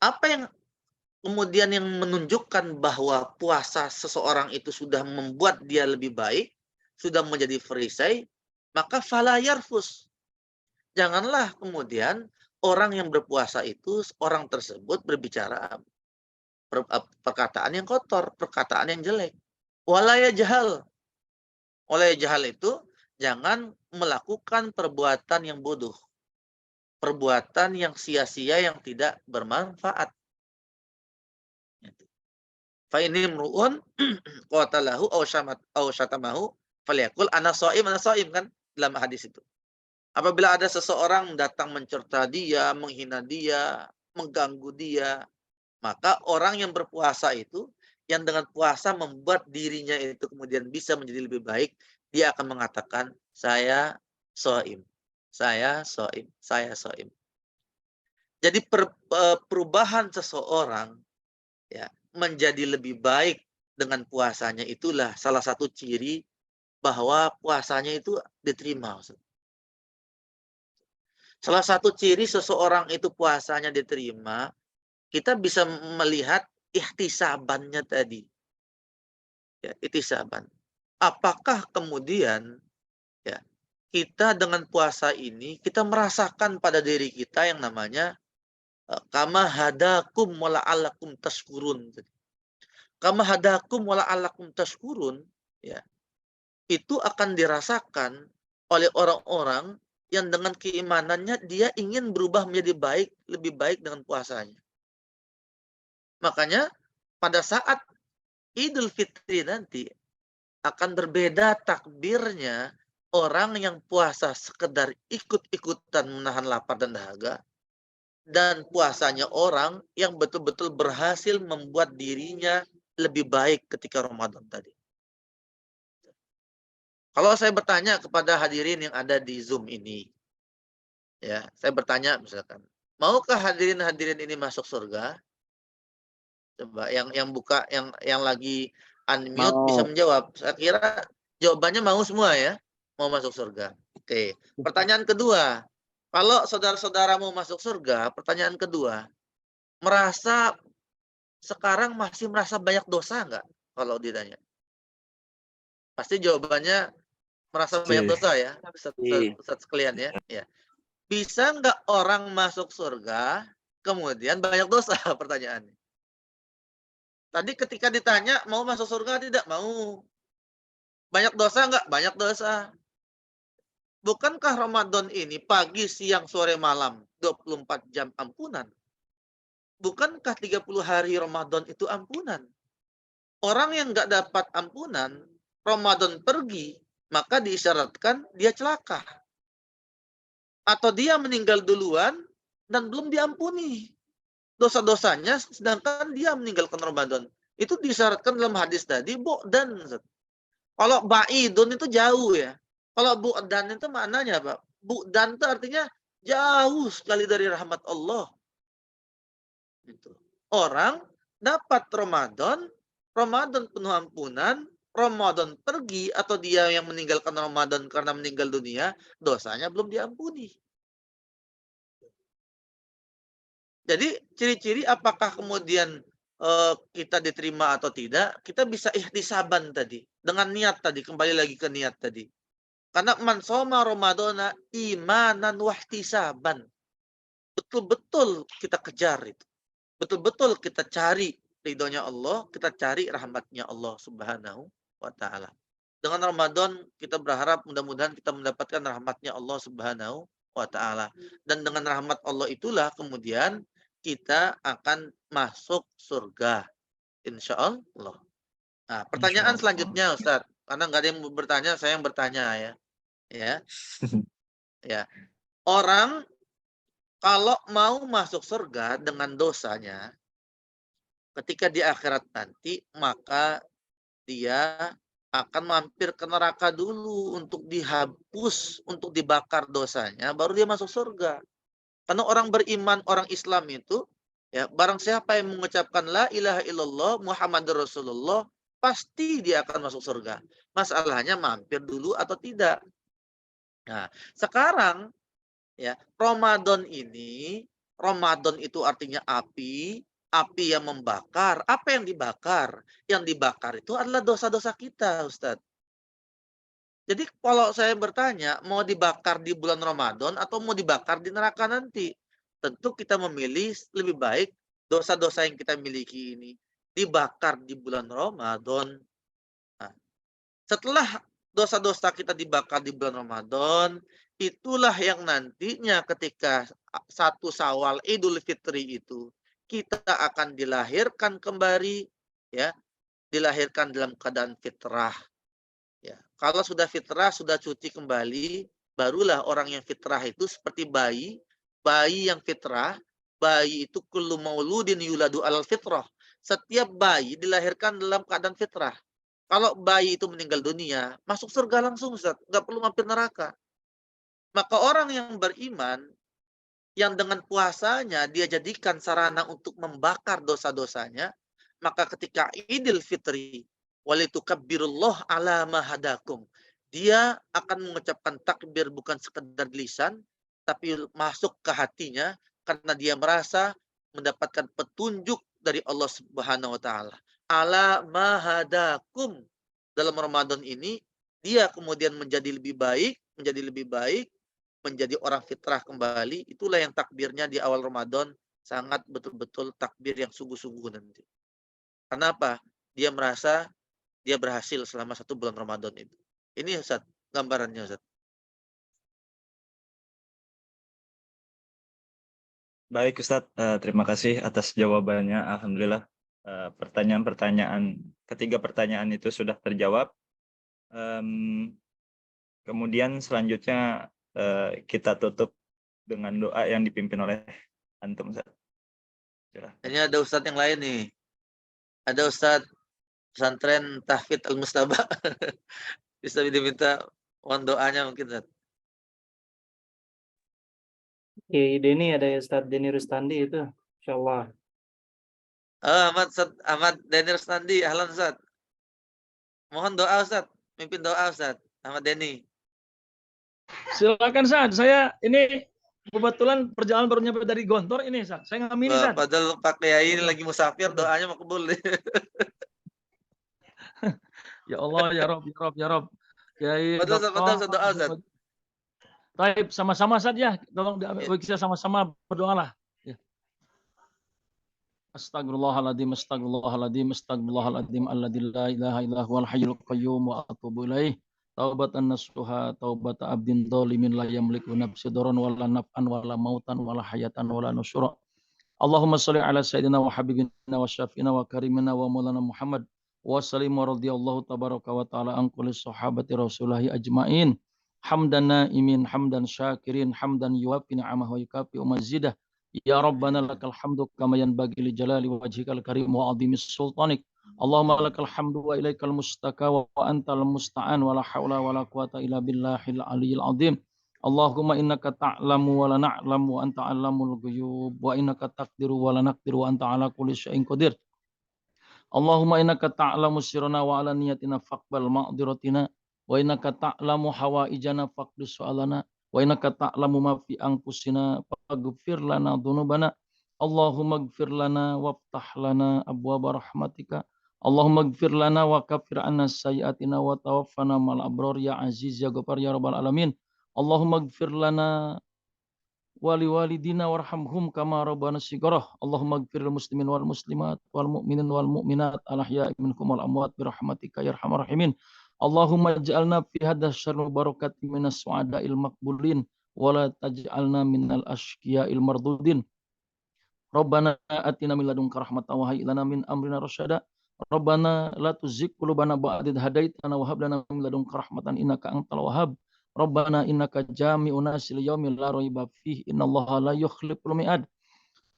apa yang kemudian yang menunjukkan bahwa puasa seseorang itu sudah membuat dia lebih baik, sudah menjadi perisai, maka fala yarfus. Janganlah kemudian orang yang berpuasa itu, orang tersebut berbicara perkataan yang kotor, perkataan yang jelek. Walaya jahal. Walaya jahal itu jangan melakukan perbuatan yang bodoh. Perbuatan yang sia-sia yang tidak bermanfaat. Fa ini mru'un qatalahu aw syatamahu falyakul ana shaim kan dalam hadis itu. Apabila ada seseorang datang mencerca dia, menghina dia, mengganggu dia, maka orang yang berpuasa itu, yang dengan puasa membuat dirinya itu kemudian bisa menjadi lebih baik, dia akan mengatakan, saya shaim, saya shaim, saya shaim. Jadi perubahan seseorang ya menjadi lebih baik dengan puasanya itulah salah satu ciri bahwa puasanya itu diterima. Salah satu ciri seseorang itu puasanya diterima, kita bisa melihat ihtisabannya tadi. Ya, ihtisaban. Apakah kemudian ya kita dengan puasa ini kita merasakan pada diri kita yang namanya kama hadakum wala'allakum tashkurun. Kama hadakum wala'allakum tashkurun ya. Itu akan dirasakan oleh orang-orang yang dengan keimanannya dia ingin berubah menjadi baik, lebih baik dengan puasanya. Makanya pada saat Idul Fitri nanti akan berbeda takbirnya orang yang puasa sekedar ikut-ikutan menahan lapar dan dahaga dan puasanya orang yang betul-betul berhasil membuat dirinya lebih baik ketika Ramadan tadi. Kalau saya bertanya kepada hadirin yang ada di Zoom ini, ya, saya bertanya misalkan, maukah hadirin ini masuk surga? Coba yang buka yang lagi unmute bisa menjawab. Saya kira jawabannya mau semua ya, mau masuk surga. Oke. Pertanyaan kedua, kalau saudara-saudara mau masuk surga, pertanyaan kedua, merasa sekarang masih merasa banyak dosa nggak? Kalau ditanya, pasti jawabannya merasa banyak dosa ya, Ustaz sekalian ya. Ya. Bisa nggak orang masuk surga kemudian banyak dosa? Pertanyaannya. Tadi ketika ditanya mau masuk surga tidak mau. Banyak dosa nggak? Banyak dosa. Bukankah Ramadan ini pagi, siang, sore, malam 24 jam ampunan? Bukankah 30 hari Ramadan itu ampunan? Orang yang nggak dapat ampunan, Ramadan pergi, maka diisyaratkan dia celaka. Atau dia meninggal duluan dan belum diampuni dosa-dosanya, sedangkan dia meninggalkan Ramadan. Itu disyaratkan dalam hadis tadi, bu'dan. Kalau ba'idun itu jauh ya. Kalau bu'dan itu maknanya apa? Bu'dan itu artinya jauh sekali dari rahmat Allah. Gitu. Orang dapat Ramadan penuh ampunan, Ramadan pergi atau dia yang meninggalkan Ramadan karena meninggal dunia, dosanya belum diampuni. Jadi ciri-ciri apakah kemudian kita diterima atau tidak, kita bisa ihtisaban tadi. Dengan niat tadi, kembali lagi ke niat tadi. Karena man shoma Ramadana imanan wahtisaban. Betul-betul kita kejar itu. betul-betul kita cari ridhonya Allah, kita cari rahmatnya Allah Subhanahu wa taala. Dengan Ramadan kita berharap mudah-mudahan kita mendapatkan rahmatnya Allah Subhanahu wa taala. Dan dengan rahmat Allah itulah kemudian kita akan masuk surga insya Allah. Nah, pertanyaan Insyaallah. selanjutnya Ustaz, karena nggak ada yang bertanya, saya yang bertanya ya. Ya, ya. Orang kalau mau masuk surga dengan dosanya, ketika di akhirat nanti, maka dia akan mampir ke neraka dulu untuk dihapus, untuk dibakar dosanya, baru dia masuk surga. Karena orang beriman, orang Islam itu, ya, barang siapa yang mengucapkan la ilaha illallah Muhammadur Rasulullah, pasti dia akan masuk surga. Masalahnya mampir dulu atau tidak. Nah, sekarang ya, Ramadan ini, Ramadan itu artinya api, api yang membakar. Apa yang dibakar? Yang dibakar itu adalah dosa-dosa kita, Ustadz. Jadi kalau saya bertanya, mau dibakar di bulan Ramadan atau mau dibakar di neraka nanti? Tentu kita memilih lebih baik dosa-dosa yang kita miliki ini dibakar di bulan Ramadan. Nah, setelah dosa-dosa kita dibakar di bulan Ramadan, itulah yang nantinya ketika 1 Syawal Idul Fitri itu kita akan dilahirkan kembali, ya, dilahirkan dalam keadaan fitrah. Ya, kalau sudah fitrah, sudah cuci kembali, barulah orang yang fitrah itu seperti bayi, bayi yang fitrah, bayi itu kullu mauludin yuladu alal fitrah. Setiap bayi dilahirkan dalam keadaan fitrah. Kalau bayi itu meninggal dunia, masuk surga langsung, Ustaz. Nggak perlu mampir neraka. Maka orang yang beriman, yang dengan puasanya dia jadikan sarana untuk membakar dosa-dosanya, maka ketika Idul Fitri, walitukabbirullah ala ma hadakum, dia akan mengucapkan takbir bukan sekedar lisan, tapi masuk ke hatinya karena dia merasa mendapatkan petunjuk dari Allah Subhanahu wa taala. Ala ma hadakum. Dalam Ramadan ini dia kemudian menjadi lebih baik, menjadi orang fitrah kembali. Itulah yang takbirnya di awal Ramadan sangat betul-betul takbir yang sungguh-sungguh nanti. Kenapa? Dia merasa dia berhasil selama 1 bulan Ramadan itu. Ini Ustaz, gambarannya Ustaz. Baik Ustadz, terima kasih atas jawabannya. Alhamdulillah, ketiga pertanyaan itu sudah terjawab. Kemudian selanjutnya kita tutup dengan doa yang dipimpin oleh Antum, Ustadz. Ini ada Ustadz yang lain nih. Ada Ustadz pesantren Tahfidz Al-Mustaba. Bisa diminta mohon doanya mungkin Ustadz. Denny ada Ustadz Denny Rustandi itu, insyaallah. Ahmad Denny Rustandi, ahlan Ustadz. Mohon doa Ustadz, mimpin doa Ustadz. Ahmad Denny. Silakan Ustaz, saya ini kebetulan perjalanan baru nyampe dari Gontor ini Ustaz. Saya ngamini Ustaz. Padahal Pak Kiai ini lagi musafir, doanya makbul. Ya Allah, ya Rob, ya Rob, ya Rob. Kiai Betul doa Ustaz. Baik, sama-sama saja. Tolong kita sama-sama berdoalah. Ya. Astagfirullahaladzim, astagfirullahaladzim, astagfirullahaladzim, alladzi la ilaha illa huwal hayyul qayyum wa atubu ilaih. Taubatan nasuha, taubata abdin dhalimin la yamliku nafsi daran wala naf'an wala mautan wala hayatan wala nusyura. Allahumma salli ala sayyidina wa habibina wa syafi'ina wa karimina wa maulana Muhammad wa sallim wa radiyallahu tabaraka wa ta'ala an kulli sahabati rasulillahi ajma'in. Hamdan na'imin, hamdan syakirin, hamdan yuwafi ni'amahu wa yukafi umazidah. Ya Rabbana lakal hamdu kama yanbaghi li jalali wajhikal karim wa azimis sultanik. Allahumma lakal hamdu wa ilaikal mustaka wa antal musta'an wa la hawla wa la quwata illa billahil aliyyil azim. Allahumma innaka ta'lamu wa la na'lamu wa anta 'allamul ghuyub wa innaka taqdiru wa la naqdiru wa anta 'ala kulli syai'in qadir. Allahumma innaka ta'lamu sirrana wa 'alaniyatina faqbal ma'dhiratina wa innaka ta'lamu hawaijana faqdi su'alana wa innaka ta'lamu ma fi anfusina faghfir lana dhunubana. Allahumma ighfir lana waftah lana abwaaba rahmatika. Allahumma ighfir lana wa kaffir 'anna sayyi'atina wa tawaffana ma'al abrar ya aziz ya ghafar ya rabbal alamin. Allahumma ighfir lana ولوالدينا وارحمهم كما ربنا صغارا اللهم اغفر للمسلمين والمسلمات والمؤمنين والمؤمنات الأحياء منكم والأموات برحمتك يا أرحم الراحمين اللهم اجعلنا في هذا الشهر المبارك من السعداء المقبولين ولا تجعلنا من الأشقياء المردودين ربنا آتنا من لدنك رحمة وهيئ لنا من أمرنا رشدا ربنا لا تزغ قلوبنا بعد إذ هديتنا وهب لنا من لدنك رحمة إنك أنت الوهاب ربنا إنك جامع الناس ليوم لا ريب فيه إن الله لا يخلف الميعاد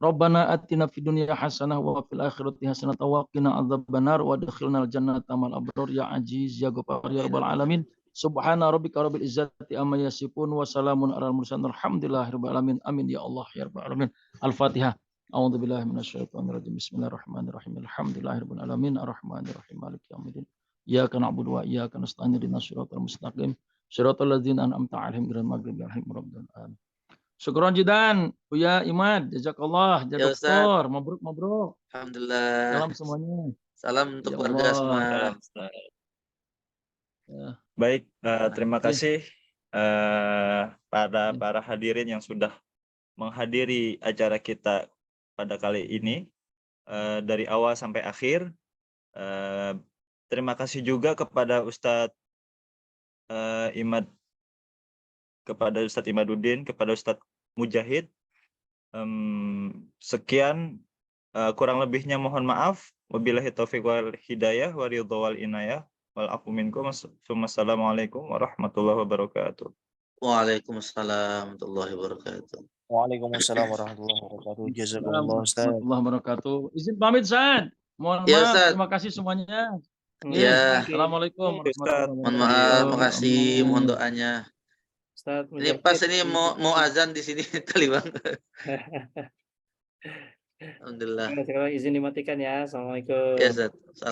ربنا آتنا في الدنيا حسنة وفي الآخرة حسنة وقنا عذاب النار وادخلنا الجنة مع الأبرار يا عزيز يا غفار يا رب العالمين سبحان ربك رب العزة عما يصفون وسلام على المرسلين الحمد لله رب العالمين آمين يا الله يا رب العالمين الفاتحة أعوذ بالله من الشيطان الرجيم بسم الله الرحمن الرحيم الحمد لله رب العالمين الرحمن الرحيم مالك يوم الدين إياك نعبد وإياك نستعين اهدنا الصراط المستقيم صراط الذين أنعمت عليهم غير المغضوب عليهم ولا الضالين Syukron Jidan, Buya Imad, jazakallah, Ya Ustaz, doktor, mabruk. alhamdulillah. Salam semuanya. Salam untuk Ya keluarga Allah. semua. Salam, Ustaz. Ya. Baik, terima Oke. kasih para hadirin yang sudah menghadiri acara kita pada kali ini dari awal sampai akhir. Terima kasih juga kepada Ustadz Imad, kepada Ustadz Imaduddin, kepada Ustadz Mujahid. Sekian, kurang lebihnya mohon maaf. Wabillahi taufiq wal hidayah wa ridha wal inayah wal afu minkum. Wassalamualaikum warahmatullahi wabarakatuh. Waalaikumsalam warahmatullahi wabarakatuh. Waalaikumsalam warahmatullahi wabarakatuh. Jazakumullah Assalamualaikum Ustaz. warahmatullahi wabarakatuh. Izin pamit, San. Mohon Ya, maaf, Ustaz. terima kasih semuanya. Ya. Assalamualaikum warahmatullahi Mohon maaf, wabarakatuh. makasih, mohon doanya. Ustaz Ini pas ini mau azan di sini kali Bang. Alhamdulillah. Sekarang izin dimatikan ya. Assalamualaikum. Ya Ustaz. Salam.